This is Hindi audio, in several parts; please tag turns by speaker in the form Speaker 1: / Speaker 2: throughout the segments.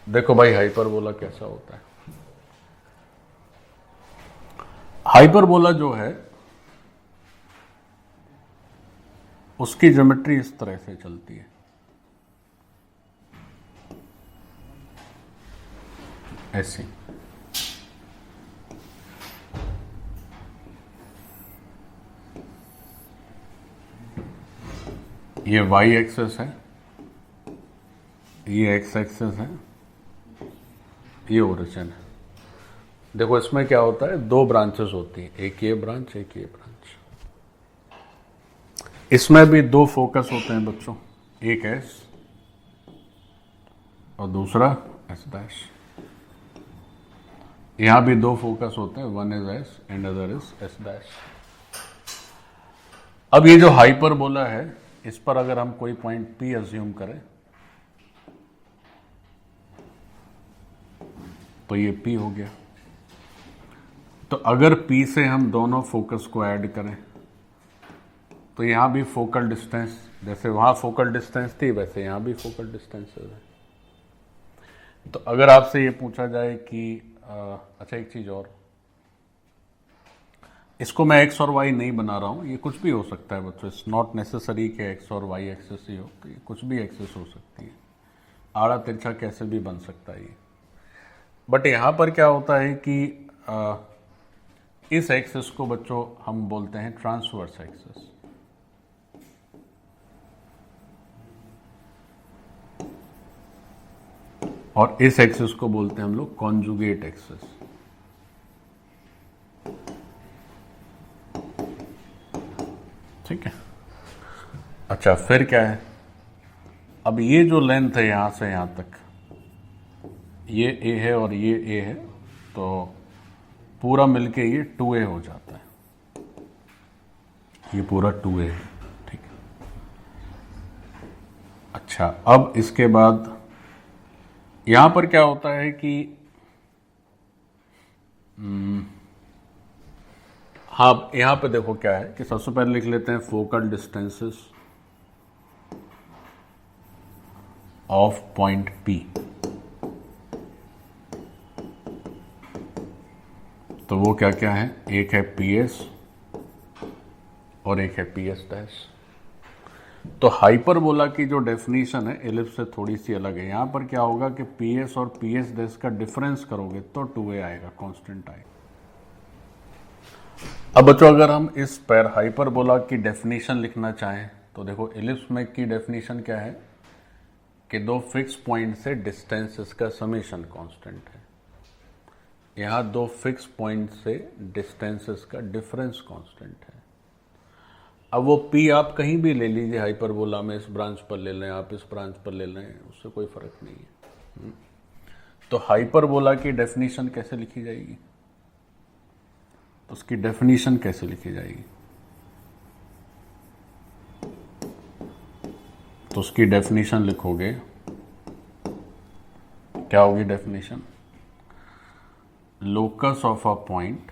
Speaker 1: देखो भाई हाइपरबोला कैसा होता है। हाइपरबोला जो है उसकी ज्योमेट्री इस तरह से चलती है। ऐसी ये y एक्सेस है, ये x एक्सेस है, ये ओरिजिन है। देखो इसमें क्या होता है, दो ब्रांचेस होती हैं, एक ये ब्रांच एक ये ब्रांच। इसमें भी दो फोकस होते हैं बच्चों, एक S और दूसरा S डैश। यहां भी दो फोकस होते हैं, one is S and other is S dash. अब ये जो हाइपरबोला है इस पर अगर हम कोई पॉइंट P अज्यूम करें तो ये P हो गया। तो अगर P से हम दोनों फोकस को ऐड करें तो यहां भी फोकल डिस्टेंस, जैसे वहां फोकल डिस्टेंस थी वैसे यहां भी फोकल डिस्टेंस है। तो अगर आपसे ये पूछा जाए कि अच्छा एक चीज और, इसको मैं एक्स और वाई नहीं बना रहा हूं, ये कुछ भी हो सकता है बच्चों। इट्स नॉट नेसेसरी कि एक्स और वाई एक्सेस ही हो, तो ये कुछ भी एक्सेस हो सकती है, आड़ा तिरछा कैसे भी बन सकता है ये। बट यहां पर क्या होता है कि इस एक्सेस को बच्चों हम बोलते हैं ट्रांसवर्स एक्सेस। और इस एक्सेस को बोलते हैं हम लोग कॉन्जुगेट एक्सेस। ठीक है। अच्छा फिर क्या है, अब ये जो लेंथ है यहां से यहां तक, ये ए है और ये ए है, तो पूरा मिलके ये 2a हो जाता है। ये पूरा 2a है। ठीक है। अच्छा अब इसके बाद यहां पर क्या होता है कि हाँ, यहां पे देखो क्या है कि सबसे पहले लिख लेते हैं focal distances of point P। तो वो क्या क्या है, एक है PS और एक है PS डैश। तो हाइपरबोला की जो डेफिनेशन है एलिप्स से थोड़ी सी अलग है। यहां पर क्या होगा कि PS और PS डैश का डिफरेंस करोगे तो 2a आएगा, कांस्टेंट आएगा। अब बच्चों अगर हम इस पर हाइपरबोला की डेफिनेशन लिखना चाहें तो देखो एलिप्स में की डेफिनेशन क्या है कि दो फिक्स पॉइंट से डिस्टेंस इसका समेशन कांस्टेंट है। यहां दो फिक्स पॉइंट से डिस्टेंस इसका डिफरेंस कांस्टेंट है। अब वो P आप कहीं भी ले लीजिए हाइपरबोला में, इस ब्रांच पर ले लें आप, इस ब्रांच पर ले लें, उससे कोई फर्क नहीं है। तो हाइपरबोला की डेफिनेशन कैसे लिखी जाएगी, तो उसकी डेफिनेशन कैसे लिखी जाएगी, तो उसकी डेफिनेशन लिखोगे, क्या होगी definition, locus of a point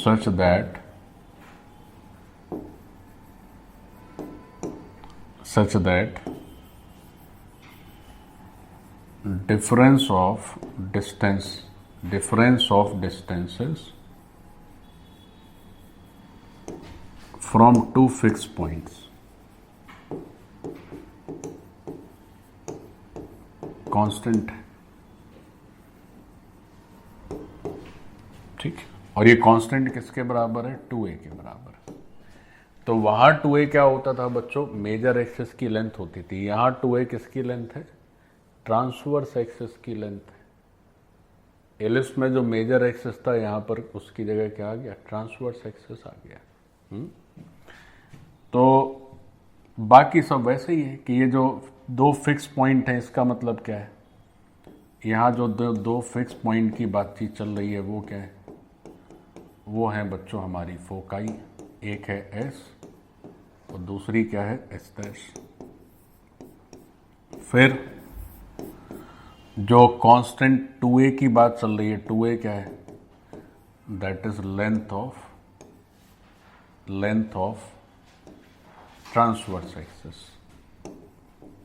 Speaker 1: such that difference of distances from two fixed points constant है। ठीक है। और ये कांस्टेंट किसके बराबर है, 2a के बराबर। तो वहां 2a क्या होता था बच्चों, मेजर एक्सिस की लेंथ होती थी। यहां 2a किसकी लेंथ है, ट्रांसवर्स एक्सिस की लेंथ है। एलिप्स में जो मेजर एक्सिस था यहां पर उसकी जगह क्या आ गया, ट्रांसवर्स एक्सिस आ गया। तो बाकी सब वैसे ही है कि ये जो दो फिक्स पॉइंट है इसका मतलब क्या है, यहां जो दो फिक्स पॉइंट की बातचीत चल रही है वो क्या है, वो है बच्चों हमारी फोकाई। एक है S और दूसरी क्या है, S डैश। फिर जो कांस्टेंट 2a की बात चल रही है, 2a क्या है, that is length of length of transverse axis,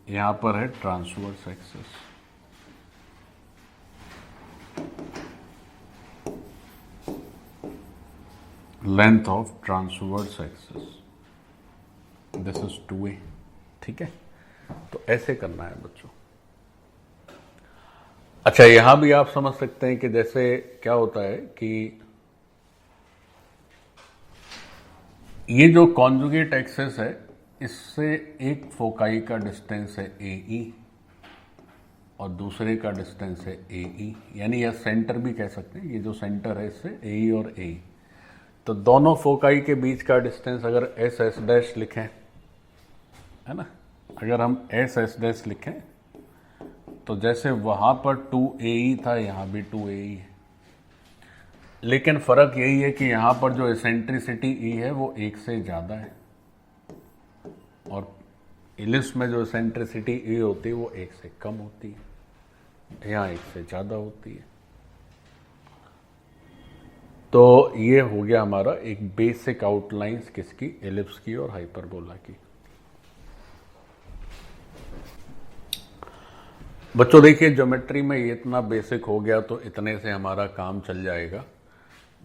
Speaker 1: यहां पर है transverse axis, length of transverse axis, this is 2a। ठीक है, तो ऐसे करना है बच्चों। अच्छा, यहां भी आप समझ सकते हैं कि जैसे क्या होता है कि ये जो कॉन्जुगेट एक्सिस है, इससे एक फोकाई का डिस्टेंस है AE और दूसरे का डिस्टेंस है AE, यानी यह सेंटर भी कह सकते हैं, ये जो सेंटर है इससे AE और AE। तो दोनों फोकाई के बीच का डिस्टेंस अगर SS डैश लिखें, है ना, अगर हम SS डैश लिखें तो जैसे वहां पर 2AE था, यहां भी 2AE है, लेकिन फर्क यही है कि यहां पर जो एसेंट्रिसिटी E है वो 1 से ज्यादा है और इलिप्स में जो एसेंट्रिसिटी E होती है वो 1 से कम होती है, यहां 1 से ज्यादा होती है। तो ये हो गया हमारा एक बेसिक आउटलाइंस किसकी, एलिप्स की और हाइपरबोला की। बच्चों देखिए, ज्योमेट्री में ये इतना बेसिक हो गया तो इतने से हमारा काम चल जाएगा।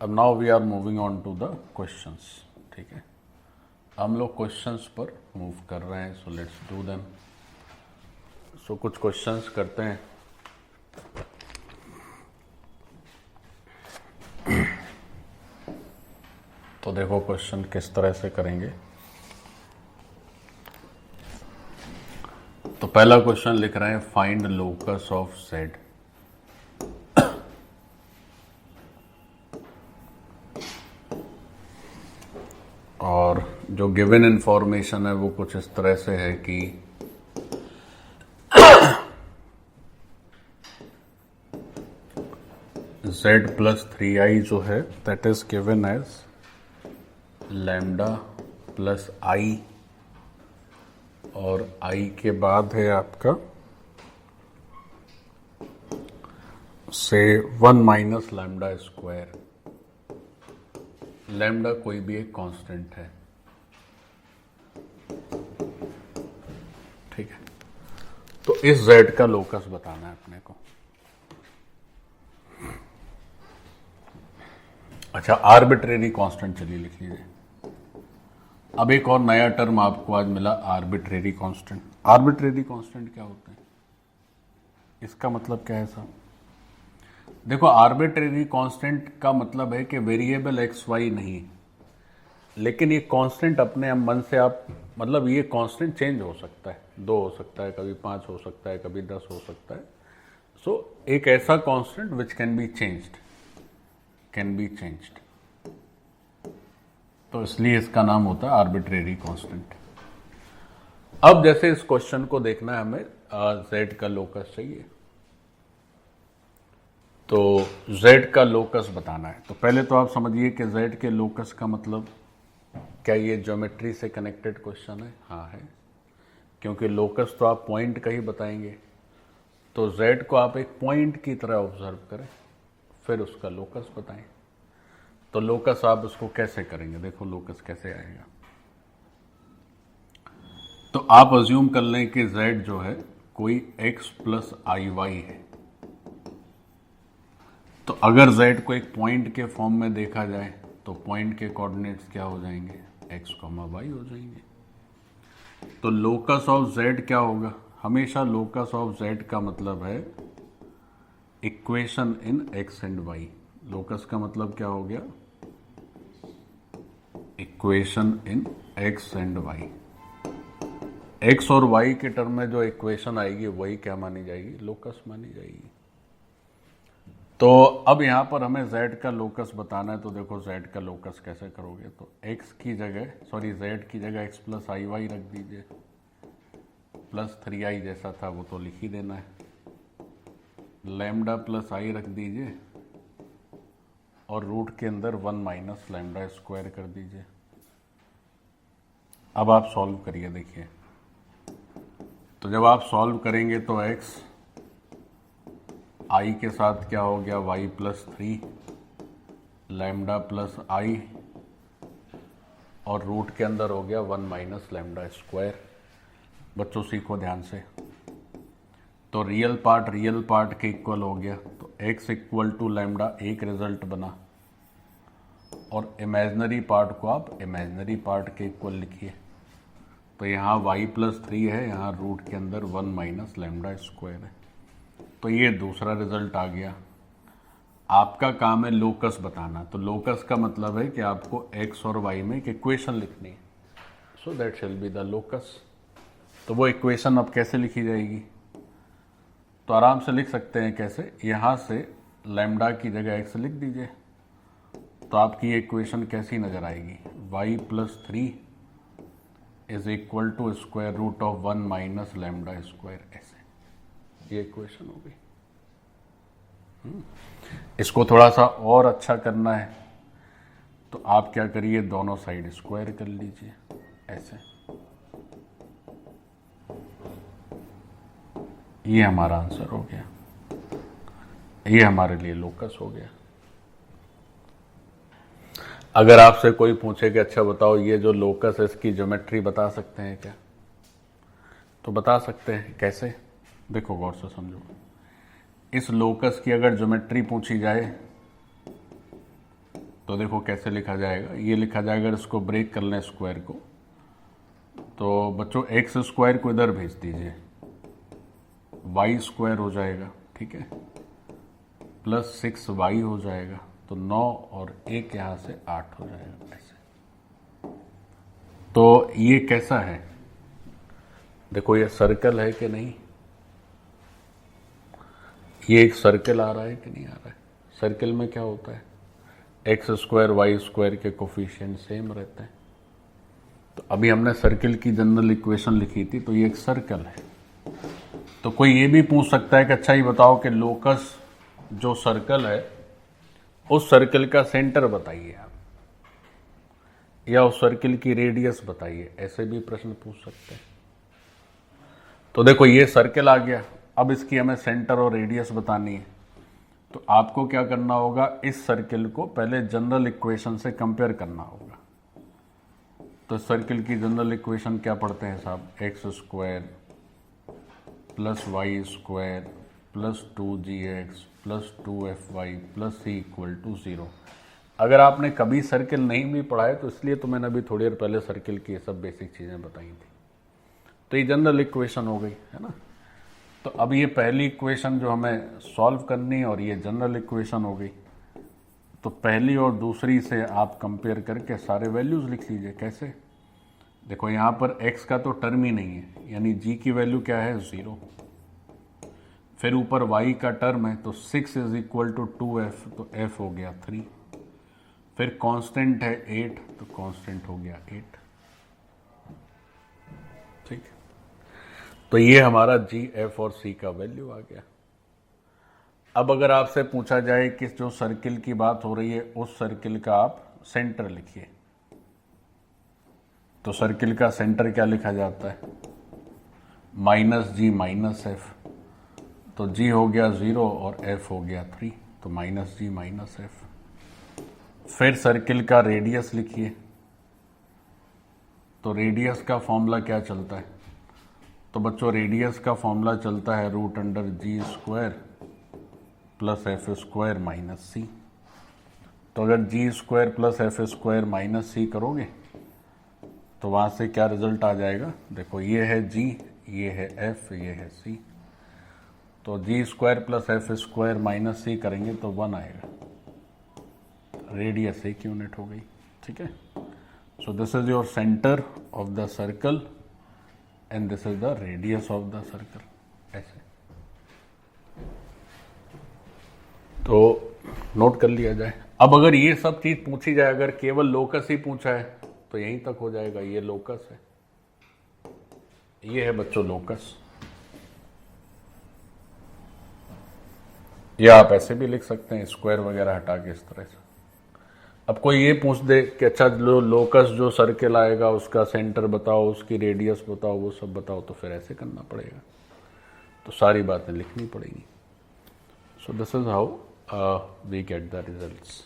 Speaker 1: अब now we are moving on to the questions. ठीक है, हम लोग क्वेश्चंस पर मूव कर रहे हैं, सो लेट्स डू देम। सो कुछ क्वेश्चंस करते हैं। तो देखो क्वेश्चन किस तरह से करेंगे। तो पहला क्वेश्चन लिख रहे हैं, फाइंड लोकस ऑफ Z। और जो गिवन इंफॉर्मेशन है वो कुछ इस तरह से है कि Z प्लस 3i जो है that is given as lambda plus I, और I के बाद है आपका से 1 माइनस लैम्डा स्क्वायर। लैम्डा कोई भी एक कांस्टेंट है। ठीक है, तो इस Z का लोकस बताना है अपने को। अच्छा, आर्बिट्रेरी कांस्टेंट चलिए लिख लीजिए। अब एक और नया टर्म आपको आज मिला, आर्बिट्रेरी कांस्टेंट। आर्बिट्रेरी कांस्टेंट क्या होता है, इसका मतलब क्या है साहब? देखो, आर्बिट्रेरी कांस्टेंट का मतलब है कि वेरिएबल एक्स वाई नहीं, लेकिन ये कांस्टेंट अपने मन से आप, मतलब ये कांस्टेंट चेंज हो सकता है, 2 हो सकता है, कभी 5 हो सकता है, कभी 10 हो सकता है। सो एक ऐसा constant which can be changed, तो इसलिए इसका नाम होता है आर्बिट्रेरी कांस्टेंट। अब जैसे इस क्वेश्चन को देखना है हमें, Z का लोकस चाहिए, तो Z का लोकस बताना है। तो पहले तो आप समझिए कि Z के लोकस का मतलब क्या, ये ज्योमेट्री से कनेक्टेड क्वेश्चन है? हाँ है, क्योंकि लोकस तो आप पॉइंट का ही बताएंगे। तो Z को आप एक पॉइंट की तरह ऑब्जर्व करें, फिर उसका लोकस बताएं। तो लोकस आप उसको कैसे करेंगे, देखो लोकस कैसे आएगा। तो आप अज्यूम कर लें कि Z जो है कोई x प्लस आई वाई है। तो अगर Z को एक पॉइंट के फॉर्म में देखा जाए तो पॉइंट के कोऑर्डिनेट्स क्या हो जाएंगे, x, y हो जाएंगे। तो लोकस ऑफ Z क्या होगा, हमेशा लोकस ऑफ Z का मतलब है equation in x and y। Locus का मतलब क्या हो गया, equation in x and y। x और y के टर्म में जो इक्वेशन आएगी वही क्या मानी जाएगी, लोकस मानी जाएगी। तो अब यहां पर हमें z का लोकस बताना है। तो देखो z का लोकस कैसे करोगे, तो x की जगह, सॉरी z की जगह x प्लस आई वाई रख दीजिए, प्लस 3i जैसा था वो तो लिख ही देना है, लैम्डा प्लस आई रख दीजिए और रूट के अंदर 1 माइनस लैम्डा स्क्वायर कर दीजिए। अब आप सॉल्व करिए, देखिए। तो जब आप सॉल्व करेंगे तो x i के साथ क्या हो गया, y plus 3 lambda plus I और रूट के अंदर हो गया 1 माइनस लैम्डा स्क्वायर। बच्चों सीखो ध्यान से। तो रियल पार्ट के इक्वल हो गया, तो x इक्वल टू लैम्डा एक रिजल्ट बना, और इमेजनरी पार्ट को आप इमेजनरी पार्ट के इक्वल लिखिए। तो यहाँ y+3 है, यहाँ रूट के अंदर 1 माइनस लैम्डा स्क्वायर है। तो ये दूसरा रिजल्ट आ गया। आपका काम है लोकस बताना। तो लोकस का मतलब है कि आपको x और y में एक इक्वेशन लिखनी है। So that shall be the locus. तो वो इक्वेशन अब कैसे लिखी जाएगी? तो आराम से लिख सकते हैं। कैसे? यहाँ से लैम्डा की जगह x लिख दीजिए। तो आपकी ये इक्वेशन कैसी नजर आएगी? y+3 is equal to square root of 1 minus lambda square. ऐसे ये इक्वेशन हो गई। इसको थोड़ा सा और अच्छा करना है तो आप क्या करिए, दोनों साइड स्क्वायर कर लीजिए ऐसे। ये हमारा आंसर हो गया, ये हमारे लिए लोकस हो गया। अगर आपसे कोई पूछे कि अच्छा बताओ ये जो लोकस है इसकी ज्योमेट्री बता सकते हैं क्या? तो बता सकते हैं। कैसे? देखो गौर से समझो। इस लोकस की अगर ज्योमेट्री पूछी जाए तो देखो कैसे लिखा जाएगा। ये लिखा जाएगा, अगर इसको ब्रेक कर लें स्क्वायर को, तो बच्चों एक्स स्क्वायर को इधर भेज दीजिए, वाई स्क्वायर हो जाएगा, ठीक है, प्लस 6y हो जाएगा। तो 9 और 1 यहाँ से 8 हो जाएगा ऐसे। तो ये कैसा है? देखो ये सर्कल है कि नहीं? ये एक सर्कल आ रहा है कि नहीं आ रहा है? सर्कल में क्या होता है? एक्स स्क्वायर वाई स्क्वायर के कोफिशिएंट सेम रहते हैं। तो अभी हमने सर्कल की जनरल इक्वेशन लिखी थी, तो ये एक सर्कल है। तो कोई ये भी पूछ सकता है कि अच्छा ये बताओ कि लोकस जो सर्कल है उस सर्कल का सेंटर बताइए आप, या उस सर्कल की रेडियस बताइए। ऐसे भी प्रश्न पूछ सकते हैं। तो देखो ये सर्कल आ गया, अब इसकी हमें सेंटर और रेडियस बतानी है। तो आपको क्या करना होगा, इस सर्कल को पहले जनरल इक्वेशन से कंपेयर करना होगा। तो सर्कल की जनरल इक्वेशन क्या पढ़ते हैं साहब? X square plus y square plus 2gx plus 2fy plus c equal to 0। अगर आपने कभी सर्कल नहीं भी पढ़ा है तो इसलिए तो मैंने अभी थोड़ी देर पहले सर्कल की सब बेसिक चीज़ें बताई थी। तो ये जनरल इक्वेशन हो गई है ना। तो अब ये पहली इक्वेशन जो हमें सॉल्व करनी है और ये जनरल इक्वेशन हो गई। तो पहली और दूसरी से आप कंपेयर करके सारे वैल्यूज लिख लीजिए। कैसे? देखो यहाँ पर x का तो टर्म ही नहीं है, यानी g की वैल्यू क्या है? 0। फिर ऊपर y का टर्म है, तो 6 इज इक्वल टू 2f, तो f हो गया 3। फिर कांस्टेंट है 8, तो कांस्टेंट हो गया 8। ठीक, तो ये हमारा g, f और c का वैल्यू आ गया। अब अगर आपसे पूछा जाए कि जो सर्किल की बात हो रही है उस सर्किल का आप सेंटर लिखिए, तो सर्किल का सेंटर क्या लिखा जाता है? -g -f। तो g हो गया 0 और f हो गया 3, तो -g -f। फिर सर्किल का रेडियस लिखिए। तो रेडियस का फॉर्मूला क्या चलता है? तो बच्चों रेडियस का फॉर्मूला चलता है √g² plus f² minus c। तो अगर g² plus f² minus c करोगे तो वहां से क्या रिजल्ट आ जाएगा? देखो ये है g, ये है f, ये है c। तो g² plus f² minus c करेंगे तो 1 आएगा। रेडियस 1 यूनिट हो गई। ठीक है। सो this is your centre of the circle and this is the radius of the circle. ऐसे तो नोट कर लिया जाए। अब अगर ये सब चीज पूछी जाए, अगर केवल लोकस ही पूछा है तो यहीं तक हो जाएगा। ये लोकस है, ये है बच्चों लोकस। या आप ऐसे भी लिख सकते हैं, स्क्वायर वगैरह हटा के इस तरह से। अब कोई ये पूछ दे कि अच्छा लोकस जो सर्कल आएगा उसका सेंटर बताओ, उसकी रेडियस बताओ, वो सब बताओ, तो फिर ऐसे करना पड़ेगा। तो सारी बातें लिखनी पड़ेगी। So this is how we get the results.